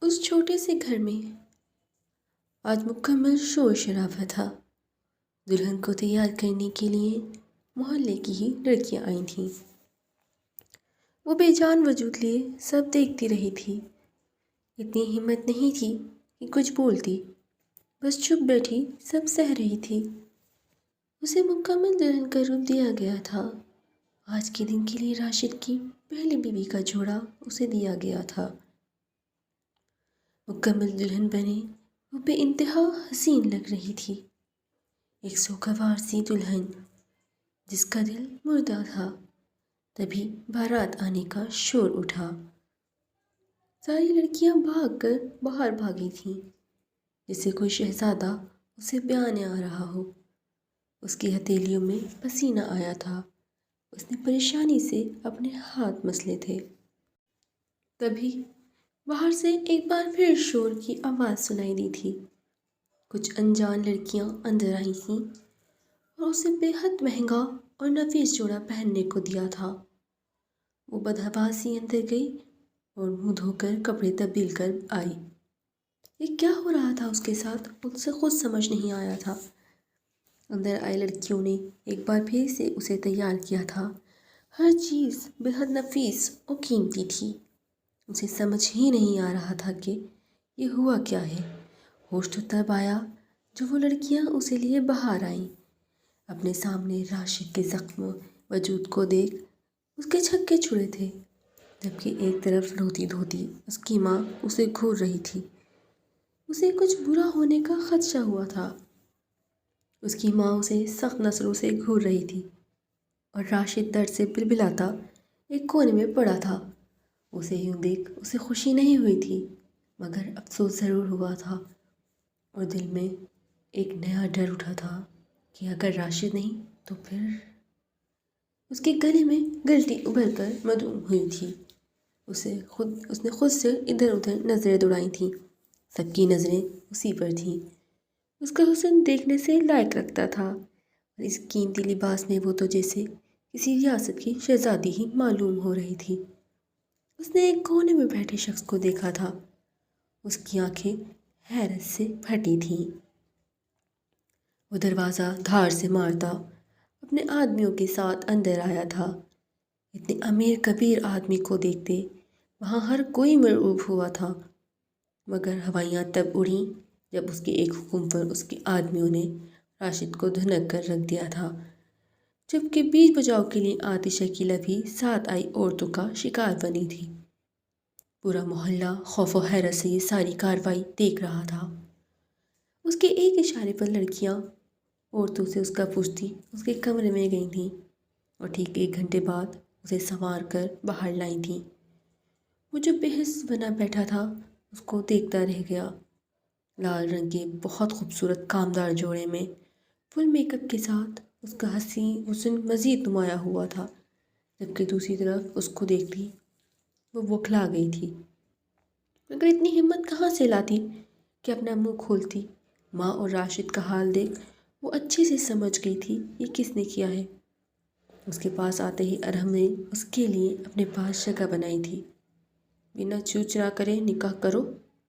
اس چھوٹے سے گھر میں آج مکمل شور شرابہ تھا۔ دلہن کو تیار کرنے کے لیے محلے کی ہی لڑکیاں آئی تھیں۔ وہ بے جان وجود لیے سب دیکھتی رہی تھی۔ اتنی ہمت نہیں تھی کہ کچھ بولتی، بس چپ بیٹھی سب سہ رہی تھی۔ اسے مکمل دلہن کا روپ دیا گیا تھا۔ آج کے دن کے لیے راشد کی پہلی بیوی کا جوڑا اسے دیا گیا تھا۔ مکمل دلہن بنے وہ بے انتہا حسین لگ رہی تھی، ایک سوگوار سی دلہن جس کا دل مردہ تھا۔ تبھی بارات آنے کا شور اٹھا۔ ساری لڑکیاں بھاگ کر باہر بھاگی تھیں، جیسے کوئی شہزادہ اسے بیانے آ رہا ہو۔ اس کی ہتھیلیوں میں پسینہ آیا تھا، اس نے پریشانی سے اپنے ہاتھ مسلے تھے۔ تبھی باہر سے ایک بار پھر شور کی آواز سنائی دی تھی۔ کچھ انجان لڑکیاں اندر آئی تھیں اور اسے بے حد مہنگا اور نفیس جوڑا پہننے کو دیا تھا۔ وہ بدحواسی اندر گئی اور منہ دھو کر کپڑے تبدیل کر آئی۔ یہ کیا ہو رہا تھا اس کے ساتھ، اس سے خود سمجھ نہیں آیا تھا۔ اندر آئی لڑکیوں نے ایک بار پھر سے اسے تیار کیا تھا۔ ہر چیز بے حد نفیس اور قیمتی تھی۔ اسے سمجھ ہی نہیں آ رہا تھا کہ یہ ہوا کیا ہے۔ ہوش تو تب آیا جب وہ لڑکیاں اسے لیے باہر آئیں۔ اپنے سامنے راشد کے زخم وجود کو دیکھ اس کے چھکے چھڑے تھے، جبکہ ایک طرف روتی دھوتی اس کی ماں اسے گھور رہی تھی۔ اسے کچھ برا ہونے کا خدشہ ہوا تھا۔ اس کی ماں اسے سخت نظروں سے گھور رہی تھی اور راشد درد سے بلبلاتا ایک کونے میں پڑا تھا۔ اسے یوں دیکھ اسے خوشی نہیں ہوئی تھی، مگر افسوس ضرور ہوا تھا، اور دل میں ایک نیا ڈر اٹھا تھا کہ اگر راشد نہیں تو پھر۔ اس کے گلے میں گلٹی ابھر کر معدوم ہوئی تھی۔ اس نے خود سے ادھر ادھر نظریں دوڑائی تھیں، سب کی نظریں اسی پر تھیں۔ اس کا حسن دیکھنے سے لائق رکھتا تھا، اور اس قیمتی لباس میں وہ تو جیسے کسی ریاست کی شہزادی ہی معلوم ہو رہی تھی۔ اس نے ایک کونے میں بیٹھے شخص کو دیکھا تھا، اس کی آنکھیں حیرت سے پھٹی تھیں۔ وہ دروازہ دھار سے مارتا اپنے آدمیوں کے ساتھ اندر آیا تھا۔ اتنے امیر کبیر آدمی کو دیکھتے وہاں ہر کوئی مرعوب ہوا تھا، مگر ہوائیاں تب اڑیں جب اس کے ایک حکم پر اس کے آدمیوں نے راشد کو دھنک کر رکھ دیا تھا، جبکہ بیچ بچاؤ کے لیے آتی شکیلہ بھی ساتھ آئی عورتوں کا شکار بنی تھی۔ پورا محلہ خوف و حیرت سے یہ ساری کارروائی دیکھ رہا تھا۔ اس کے ایک اشارے پر لڑکیاں عورتوں سے اس کا پوچھتی اس کے کمرے میں گئی تھیں، اور ٹھیک 1 گھنٹے بعد اسے سنوار کر باہر لائی تھیں۔ وہ جو بے حس بنا بیٹھا تھا اس کو دیکھتا رہ گیا۔ لال رنگ کے بہت خوبصورت کامدار جوڑے میں فل میک اپ کے ساتھ اس کا حسین حسن مزید نمایاں ہوا تھا، جبکہ دوسری طرف اس کو دیکھتی وہ بوکھلا گئی تھی، مگر اتنی ہمت کہاں سے لاتی کہ اپنا منہ کھولتی۔ ماں اور راشد کا حال دیکھ وہ اچھے سے سمجھ گئی تھی یہ کس نے کیا ہے۔ اس کے پاس آتے ہی ارحم نے اس کے لیے اپنے پاس جگہ بنائی تھی۔ بنا چو چرا کرے نکاح کرو،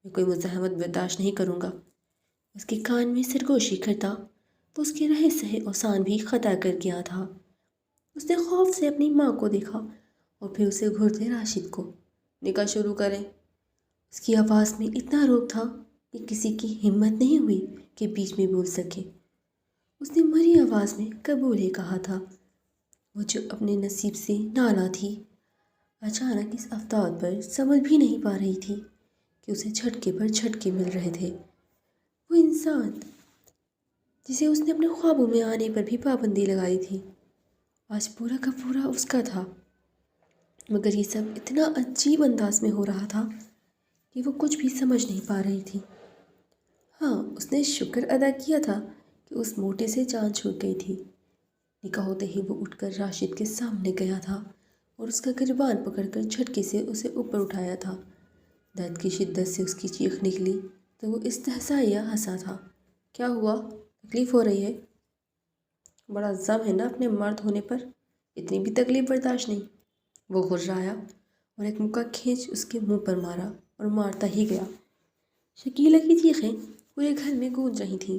میں کوئی مزاحمت برداشت نہیں کروں گا۔ اس کے کان میں سرگوشی کرتا تو اس کے رہے سہے اوسان بھی خطا کر گیا تھا۔ اس نے خوف سے اپنی ماں کو دیکھا اور پھر اسے گھورتے راشد کو۔ نکاح شروع کریں۔ اس کی آواز میں اتنا روب تھا کہ کسی کی ہمت نہیں ہوئی کہ بیچ میں بول سکے۔ اس نے مری آواز میں قبول ہی کہا تھا۔ وہ جو اپنے نصیب سے نالاں تھی، اچانک اس افتاد پر سمجھ بھی نہیں پا رہی تھی کہ اسے جھٹکے پر جھٹکے مل رہے تھے۔ وہ انسان جسے اس نے اپنے خوابوں میں آنے پر بھی پابندی لگائی تھی، آج پورا کا پورا اس کا تھا، مگر یہ سب اتنا عجیب انداز میں ہو رہا تھا کہ وہ کچھ بھی سمجھ نہیں پا رہی تھی۔ ہاں، اس نے شکر ادا کیا تھا کہ اس موٹے سے جان چھوٹ گئی تھی۔ نکاح ہوتے ہی وہ اٹھ کر راشد کے سامنے گیا تھا اور اس کا گریبان پکڑ کر جھٹکے سے اسے اوپر اٹھایا تھا۔ درد کی شدت سے اس کی چیخ نکلی تو وہ استحصائیہ ہنسا تھا۔ کیا ہوا؟ تکلیف ہو رہی ہے؟ بڑا زم ہے نا اپنے مرد ہونے پر، اتنی بھی تکلیف برداشت نہیں۔ وہ غررایا اور ایک مکہ کھینچ اس کے منہ پر مارا اور مارتا ہی گیا۔ شکیلہ کی چیخیں پورے گھر میں گونج رہی تھیں،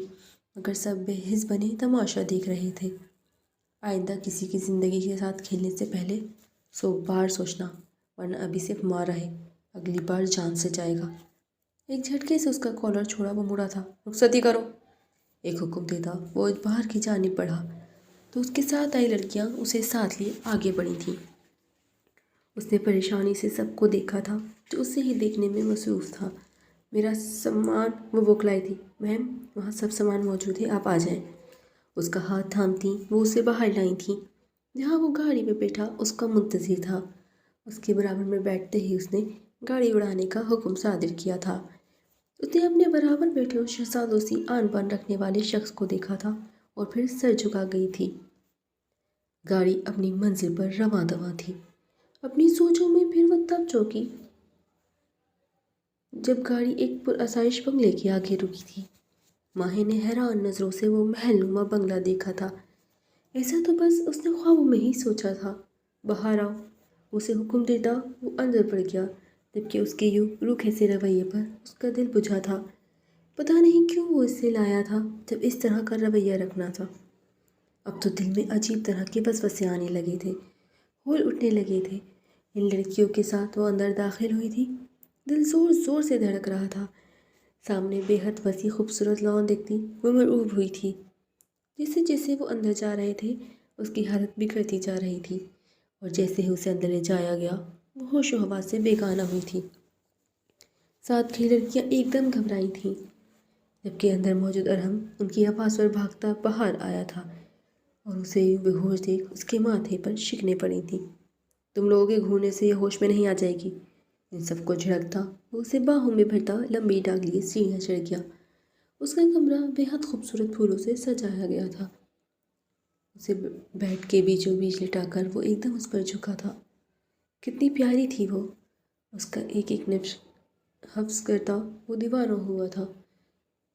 مگر سب بے حس بنے تماشا دیکھ رہے تھے۔ آئندہ کسی کی زندگی کے ساتھ کھیلنے سے پہلے 100 بار سوچنا، ورنہ ابھی صرف مارا ہے، اگلی بار جان سے جائے گا۔ ایک جھٹکے سے اس کا کالر چھوڑا وہ مڑا تھا۔ رخصتی کرو، ایک حکم دیتا وہ باہر کی جانب بڑھا تو اس کے ساتھ آئی لڑکیاں اسے ساتھ لیے آگے بڑھی تھیں۔ اس نے پریشانی سے سب کو دیکھا تھا جو اسے ہی دیکھنے میں مصروف تھا۔ میرا سامان، وہ بوکلائی تھی۔ میم، وہاں سب سامان موجود ہے، آپ آ جائیں۔ اس کا ہاتھ تھامتی وہ اسے باہر لائی تھیں، جہاں وہ گاڑی میں بیٹھا اس کا منتظر تھا۔ اس کے برابر میں بیٹھتے ہی اس نے گاڑی اڑانے کا حکم صادر کیا تھا۔ اس نے اپنے برابر بیٹھے اس شہزادوں سی آن بان رکھنے والے شخص کو دیکھا تھا اور پھر سر جھکا گئی تھی۔ گاڑی اپنی منزل پر رواں دواں تھی۔ اپنی سوچوں میں پھر وہ تب چونکی جب گاڑی ایک پرآسائش بنگلے کے آگے رکی تھی۔ ماہی نے حیران نظروں سے وہ محل نما بنگلہ دیکھا تھا۔ ایسا تو بس اس نے خوابوں میں ہی سوچا تھا۔ باہر آؤ، اسے حکم دیتا وہ اندر پڑ گیا، جبکہ اس کے یوں روکھے سے رویے پر اس کا دل بجھا تھا۔ پتہ نہیں کیوں وہ اسے لایا تھا جب اس طرح کا رویہ رکھنا تھا۔ اب تو دل میں عجیب طرح کے وسوسے آنے لگے تھے، ہول اٹھنے لگے تھے۔ ان لڑکیوں کے ساتھ وہ اندر داخل ہوئی تھی، دل زور زور سے دھڑک رہا تھا۔ سامنے بے حد وسیع خوبصورت لان دیکھتی وہ مرعوب ہوئی تھی۔ جیسے جیسے وہ اندر جا رہے تھے اس کی حالت بگڑتی جا رہی تھی، اور جیسے ہی اسے اندر لے جایا گیا وہ ہوش و حواس سے بیگانہ ہوئی تھی۔ ساتھ کی لڑکیاں ایک دم گھبرائی تھیں، جبکہ اندر موجود ارحم ان کی آواز پر بھاگتا باہر آیا تھا اور اسے بے ہوش دیکھ اس کے ماتھے پر شکنیں پڑی تھیں۔ تم لوگوں کے گھورنے سے یہ ہوش میں نہیں آ جائے گی۔ ان سب کو جھڑکتا وہ اسے باہوں میں بھرتا لمبی ڈاگ لیے سیڑھیاں چڑھ گیا۔ اس کا کمرہ بے حد خوبصورت پھولوں سے سجایا گیا تھا۔ اسے بیڈ کے بیچوں بیچ لٹا کر وہ ایک دم اس پر جھکا تھا۔ کتنی پیاری تھی وہ، اس کا ایک ایک نفس حفظ کرتا وہ دیوانہ ہوا تھا۔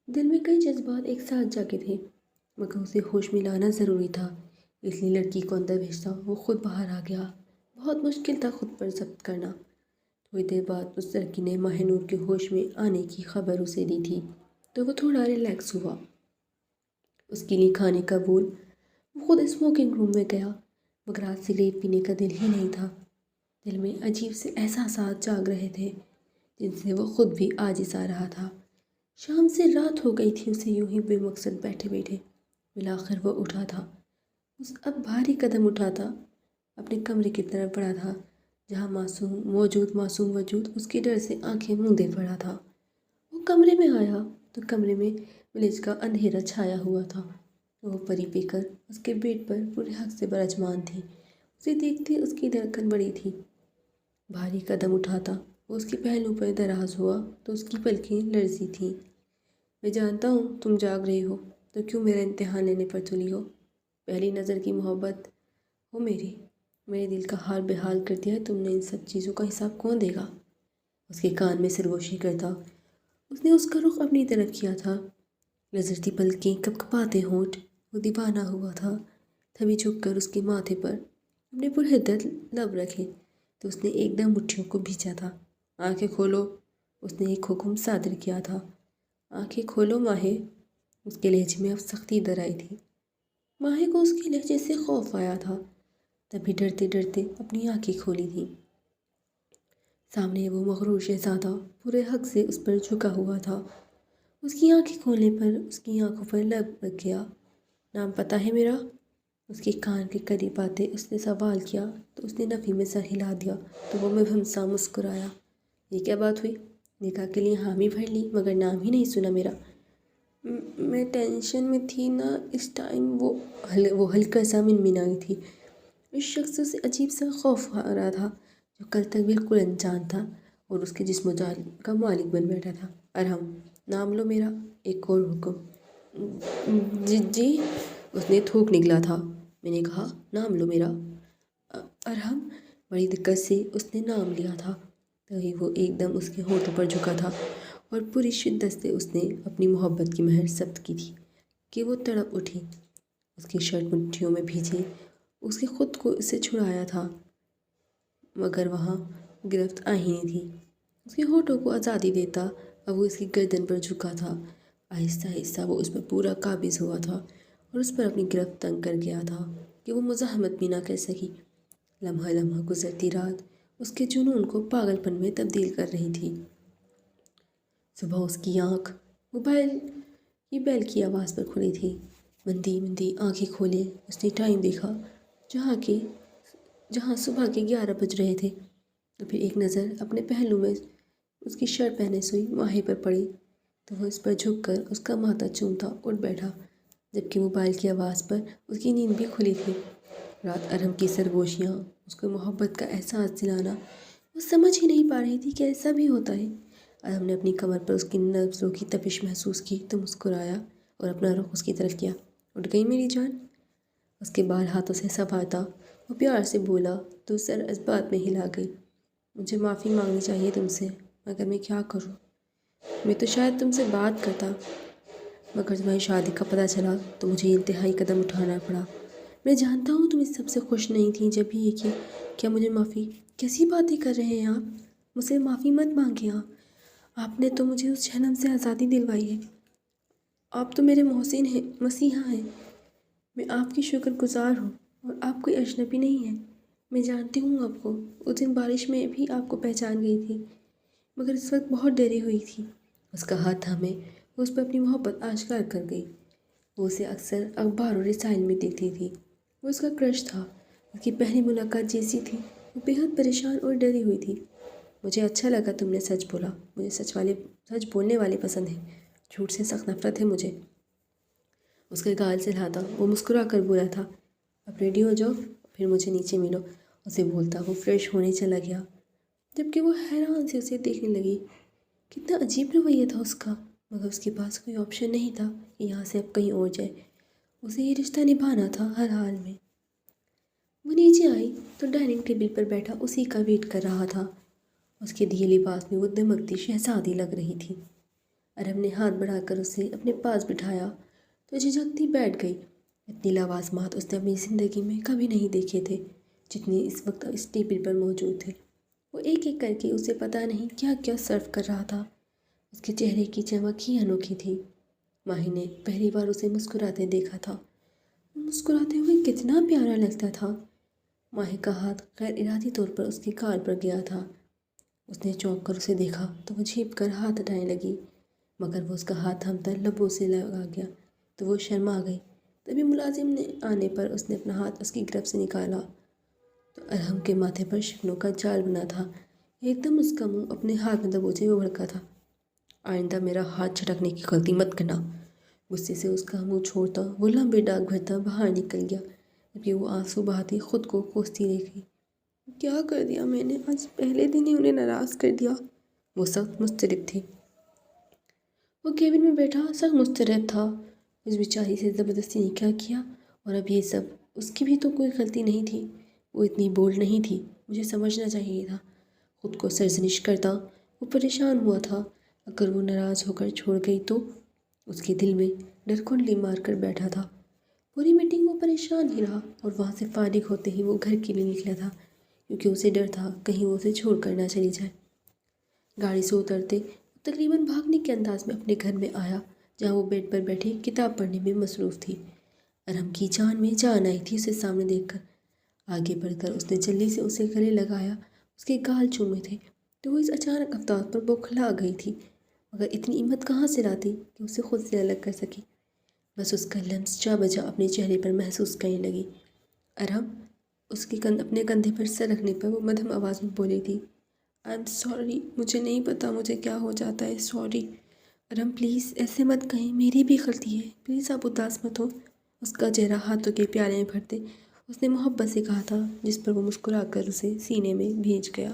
دل میں کئی جذبات ایک ساتھ جاگے تھے، مگر اسے ہوش میں لانا ضروری تھا، اس لیے لڑکی کو اندر بھیجتا وہ خود باہر آ گیا۔ بہت مشکل تھا خود پر ضبط کرنا۔ تھوڑی دیر بعد اس لڑکی نے ماہ نور کے ہوش میں آنے کی خبر اسے دی تھی تو وہ تھوڑا ریلیکس ہوا۔ اس کے لیے کھانے کا بول وہ خود اسموکنگ روم میں گیا، مگر آج سگریٹ پینے کا دل ہی نہیں تھا۔ دل میں عجیب سے احساسات جاگ رہے تھے جن سے وہ خود بھی عاجز آ رہا تھا۔ شام سے رات ہو گئی تھی اسے یوں ہی بے مقصد بیٹھے بیٹھے۔ بالآخر وہ اٹھا تھا۔ اس اب بھاری قدم اٹھاتا اپنے کمرے کی طرف بڑھا تھا، جہاں معصوم وجود اس کے ڈر سے آنکھیں موندے پڑا تھا۔ وہ کمرے میں آیا تو کمرے میں ولیج کا اندھیرا چھایا ہوا تھا۔ وہ پری پی کر اس کے بیڈ پر پورے حق سے برجمان تھی۔ اسے دیکھتے اس کی دھڑکن بڑھی تھی۔ بھاری قدم اٹھاتا وہ اس کے پہلو پر دراز ہوا تو اس کی پلکیں لرزی تھیں۔ میں جانتا ہوں تم جاگ رہی ہو تو کیوں میرا امتحان لینے پر تلی ہو۔ پہلی نظر کی محبت ہو میرے دل کا حال بحال کر دیا ہے تم نے۔ ان سب چیزوں کا حساب کون دے گا؟ اس کے کان میں سرگوشی کرتا اس نے اس کا رخ اپنی طرف کیا تھا۔ لرزتی پلکیں، کپکپاتے ہونٹ، وہ دیوانہ ہوا تھا۔ تھوی جھک کر اس کے ماتھے پر اپنے پرحدت لب رکھے تو اس نے ایک دم مٹھیوں کو بھینچا تھا۔ آنکھیں کھولو، اس نے ایک حکم صادر کیا تھا۔ آنکھیں کھولو ماہے، اس کے لہجے میں اب سختی در آئی تھی۔ ماہے کو اس کے لہجے سے خوف آیا تھا، تبھی ڈرتے ڈرتے اپنی آنکھیں کھولی تھیں۔ سامنے وہ مغرور شہزادہ پورے حق سے اس پر جھکا ہوا تھا۔ اس کی آنکھیں کھولنے پر اس کی آنکھوں پر لب لگ گیا۔ نام پتہ ہے میرا؟ اس کے کان کے قریب آتے اس نے سوال کیا تو اس نے نفی میں سر ہلا دیا تو وہ مبہم سا مسکرایا۔ یہ کیا بات ہوئی؟ نکاح کے لیے حامی بھر لی مگر نام ہی نہیں سنا میرا۔ میں ٹینشن میں تھی نا اس ٹائم، وہ ہلکا سا منمنائی تھی۔ اس شخص سے عجیب سا خوف آ رہا تھا جو کل تک بالکل انجان تھا اور اس کے جسم و جان کا مالک بن بیٹھا تھا۔ ارحم، نام لو میرا، ایک اور حکم۔ جی، اس نے تھوک نکلا تھا۔ میں نے کہا نام لو میرا۔ ارحم، بڑی دقت سے اس نے نام لیا تھا، تبھی وہ ایک دم اس کے ہونٹوں پر جھکا تھا اور پوری شدت سے اس نے اپنی محبت کی مہر ثبت کی تھی کہ وہ تڑپ اٹھی۔ اس کی شرٹ مٹھیوں میں بھیجے اس کے خود کو اسے چھڑایا تھا، مگر وہاں گرفت آہینی تھی۔ اس کے ہونٹوں کو آزادی دیتا اب وہ اس کی گردن پر جھکا تھا۔ آہستہ آہستہ وہ اس پر پورا قابض ہوا تھا اور اس پر اپنی گرفت تنگ کر گیا تھا کہ وہ مزاحمت بھی نہ کر سکی۔ لمحہ لمحہ گزرتی رات اس کے جنون کو پاگل پن میں تبدیل کر رہی تھی۔ صبح اس کی آنکھ موبائل کی بیل کی آواز پر کھلی تھی۔ مندی مندی آنکھیں کھولے اس نے ٹائم دیکھا، جہاں صبح کے 11 بج رہے تھے۔ پھر ایک نظر اپنے پہلو میں اس کی شرٹ پہنے سوئی ماہی پر پڑی تو وہ اس پر جھک کر اس کا ماتھا چومتا اٹھ بیٹھا، جبکہ موبائل کی آواز پر اس کی نیند بھی کھلی تھی۔ رات ارہم کی سرگوشیاں، اس کو محبت کا احساس دلانا، وہ سمجھ ہی نہیں پا رہی تھی کہ ایسا بھی ہوتا ہے۔ ارہم نے اپنی کمر پر اس کی نبضوں کی تپش محسوس کی تو مسکرایا اور اپنا رخ اس کی طرف کیا۔ اٹھ گئی میری جان؟ اس کے بال ہاتھوں سے سنبھالتا وہ پیار سے بولا تو سر اس بات میں ہلا گئی۔ مجھے معافی مانگنی چاہیے تم سے، مگر میں کیا کروں؟ میں تو شاید تم سے بات کرتا، مگر تمہاری شادی کا پتہ چلا تو مجھے انتہائی قدم اٹھانا پڑا۔ میں جانتا ہوں تم اس سب سے خوش نہیں تھی جب بھی یہ کہ کیا مجھے معافی؟ کیسی باتیں کر رہے ہیں آپ؟ مجھ سے معافی مت مانگے آپ نے تو مجھے اس جہنم سے آزادی دلوائی ہے۔ آپ تو میرے محسن ہیں، مسیحا ہیں۔ میں آپ کی شکر گزار ہوں اور آپ کوئی اجنبی نہیں ہے۔ میں جانتی ہوں آپ کو، اس دن بارش میں بھی آپ کو پہچان گئی تھی، مگر اس وقت بہت ڈری ہوئی تھی۔ اس کا ہاتھ تھامے وہ اس پر اپنی محبت آشکار کر گئی۔ وہ اسے اکثر اخبار اور رسائل میں دیکھتی تھی۔ وہ اس کا کرش تھا۔ اس کی پہلی ملاقات جیسی تھی، وہ بے حد پریشان اور ڈری ہوئی تھی۔ مجھے اچھا لگا تم نے سچ بولا، مجھے سچ بولنے والے پسند ہیں، جھوٹ سے سخت نفرت ہے مجھے۔ اس کے گال سے ہلاتا وہ مسکرا کر بولا تھا، اب ریڈی ہو جاؤ، پھر مجھے نیچے ملو۔ اسے بولتا وہ فریش ہونے چلا گیا، جبکہ وہ حیران سے اسے دیکھنے لگی۔ کتنا عجیب رویہ تھا اس کا، مگر اس کے پاس کوئی آپشن نہیں تھا کہ یہاں سے اب کہیں اور جائے۔ اسے یہ رشتہ نبھانا تھا ہر حال میں۔ وہ نیچے آئی تو ڈائننگ ٹیبل پر بیٹھا اسی کا ویٹ کر رہا تھا۔ اس کے دیے لباس میں وہ دمکتی شہزادی لگ رہی تھی۔ ارہم نے ہاتھ بڑھا کر اسے اپنے پاس بٹھایا تو جھجکتی بیٹھ گئی۔ اتنی لوازمات اس نے اپنی زندگی میں کبھی نہیں دیکھے تھے جتنے اس وقت اس ٹیبل پر موجود تھے۔ وہ ایک ایک کر کے اسے پتہ نہیں کیا کیا سرو کر رہا تھا۔ اس کے چہرے کی چمک ہی انوکھی تھی۔ ماہی نے پہلی بار اسے مسکراتے دیکھا تھا۔ وہ مسکراتے ہوئے کتنا پیارا لگتا تھا۔ ماہی کا ہاتھ غیر ارادی طور پر اس کے گال پر گیا تھا۔ اس نے چونک کر اسے دیکھا تو وہ جھپ کر ہاتھ ہٹانے لگی، مگر وہ اس کا ہاتھ تھامتا لبوں سے لگا گیا تو وہ شرما گئی۔ تبھی ملازم نے آنے پر اس نے اپنا ہاتھ اس کی گرفت سے نکالا تو ارہم کے ماتھے پر شکنوں کا جال بنا تھا۔ ایک دم اس کا منہ اپنے ہاتھ میں دبوچے ہوئے بھڑکا تھا۔ آئندہ میرا ہاتھ جھٹکنے کی غلطی مت کرنا۔ غصے سے اس کا منہ چھوڑتا وہ لمبے ڈاک بھرتا باہر نکل گیا، جبکہ وہ آنسو بہاتی خود کو کوستی رہ گئی۔ کیا کر دیا میں نے؟ آج پہلے دن ہی انہیں ناراض کر دیا۔ وہ سخت مضطرب تھی۔ وہ کیبن میں بیٹھا سخت مضطرب تھا۔ اس بیچاری سے زبردستی نکاح کیا اور اب یہ سب۔ اس کی بھی تو کوئی غلطی نہیں تھی، وہ اتنی بولڈ نہیں تھی، مجھے سمجھنا چاہیے تھا۔ خود کو سرزنش کرتا وہ پریشان ہوا تھا، اگر وہ ناراض ہو کر چھوڑ گئی تو؟ اس کے دل میں ڈر کنڈلی مار کر بیٹھا تھا۔ پوری میٹنگ وہ پریشان ہی رہا اور وہاں سے فارغ ہوتے ہی وہ گھر کے لیے نکلا تھا، کیونکہ اسے ڈر تھا کہیں وہ اسے چھوڑ کر نہ چلی جائے۔ گاڑی سے اترتے تقریباً بھاگنے کے انداز میں اپنے گھر میں آیا، جہاں وہ بیڈ پر بیٹھی کتاب پڑھنے میں مصروف تھی۔ ارہم کی جان میں جان آئی تھی اسے سامنے دیکھ کر۔ آگے بڑھ کر اس نے جلدی سے اسے گلے لگایا، اس کے گال چومے تھے تو وہ اس اچانک افتاد پر بوکھلا گئی تھی، مگر اتنی ہمت کہاں سے لاتی کہ اسے خود سے الگ کر سکی۔ بس اس کا لمس جا بجا اپنے چہرے پر محسوس کرنے لگی۔ ارہم اپنے کندھے پر سر رکھنے پر وہ مدھم آواز میں بولی تھی، آئی ایم سوری، مجھے نہیں پتا مجھے کیا ہو جاتا ہے، سوری۔ ارہم پلیز ایسے مت کہیں، میری بھی غلطی ہے، پلیز آپ اداس مت ہو۔ اس کا چہرہ ہاتھوں کے پیالے میں بھرتے اس نے محبت سے کہا تھا، جس پر وہ مسکرا کر اسے سینے میں بھیج گیا۔